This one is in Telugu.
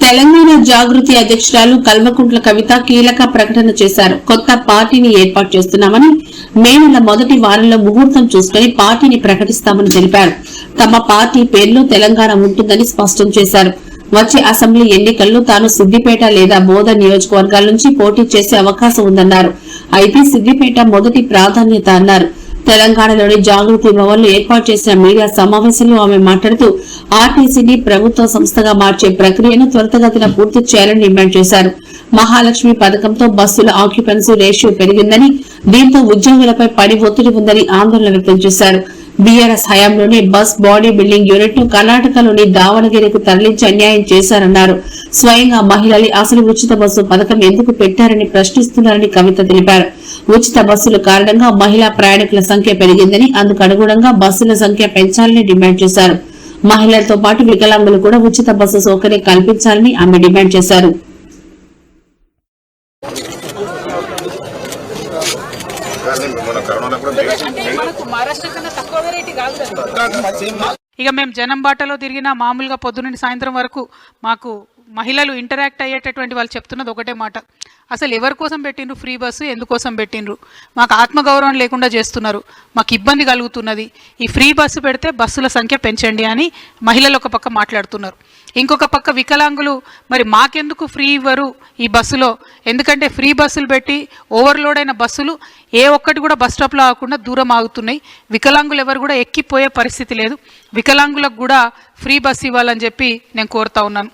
తెలంగాణ జాగృతి అధ్యక్షురాలు కల్వకుంట్ల కవిత కీలక ప్రకటన చేశారు. కొత్త పార్టీని ఏర్పాటు చేస్తున్నామని, మే నెల మొదటి వారంలో ముహూర్తం చూసుకుని పార్టీని ప్రకటిస్తామని తెలిపారు. తమ పార్టీ పేరులో తెలంగాణ ఉంటుందని స్పష్టం చేశారు. వచ్చే అసెంబ్లీ ఎన్నికల్లో తాను సిద్దిపేట లేదా బోధన్ నియోజకవర్గాల నుంచి పోటీ చేసే అవకాశం ఉందన్నారు. అయితే సిద్దిపేట మొదటి ప్రాధాన్యత అన్నారు. తెలంగాణలోని జాగృతి భవన్ లో ఏర్పాటు చేసిన మీడియా సమావేశంలో ఆమె మాట్లాడుతూ ఆర్టీసీని ప్రభుత్వ సంస్థగా మార్చే ప్రక్రియను త్వరితగతిన పూర్తి చేయాలని డిమాండ్ చేశారు. మహాలక్ష్మి పథకంతో బస్సుల ఆక్యుపెన్సీ రేషియో పెరిగిందని, దీంతో ఉద్యోగులపై పని ఒత్తిడి ఉందని ఆందోళన వ్యక్తం చేశారు. బీఆర్ఎస్ హయాంలోనే బస్ బాడీ బిల్డింగ్ యూనిట్ ను కర్ణాటకలోని దావణగిరికి తరలించి అన్యాయం చేశారన్నారు. స్వయంగా మహిళలు అసలు ఉచిత బస్సు పథకం ఎందుకు పెట్టారని ప్రశ్నిస్తున్నారని కవిత తెలిపారు. ఉచిత బస్సుల కారణంగా మహిళా ప్రయాణికుల సంఖ్య పెరిగిందని, అందుకు అనుగుణంగా బస్సుల సంఖ్య పెంచాలని డిమాండ్ చేశారు. మహిళలతో పాటు వికలాంగులు కూడా ఉచిత బస్సు సౌకర్యం కల్పించాలని ఆమె డిమాండ్ చేశారు. ఇక మేము జనం బాటలో తిరిగిన మామూలుగా పొద్దునుండి సాయంత్రం వరకు మాకు మహిళలు ఇంటరాక్ట్ అయ్యేటటువంటి వాళ్ళు చెప్తున్నది ఒకటే మాట, అసలు ఎవరి కోసం పెట్టిండ్రు ఫ్రీ బస్సు, ఎందుకోసం పెట్టిండ్రు, మాకు ఆత్మగౌరవం లేకుండా చేస్తున్నారు, మాకు ఇబ్బంది కలుగుతున్నది, ఈ ఫ్రీ బస్సు పెడితే బస్సుల సంఖ్య పెంచండి అని మహిళలు ఒక పక్క మాట్లాడుతున్నారు. ఇంకొక పక్క వికలాంగులు మరి మాకెందుకు ఫ్రీ ఇవ్వరు ఈ బస్సులో, ఎందుకంటే ఫ్రీ బస్సులు పెట్టి ఓవర్లోడ్ అయిన బస్సులు ఏ ఒక్కటి కూడా బస్ స్టాప్లో ఆగకుండా దూరం ఆగుతున్నాయి. వికలాంగులు ఎవరు కూడా ఎక్కిపోయే పరిస్థితి లేదు. వికలాంగులకు కూడా ఫ్రీ బస్సు ఇవ్వాలని చెప్పి నేను కోరుతా ఉన్నాను.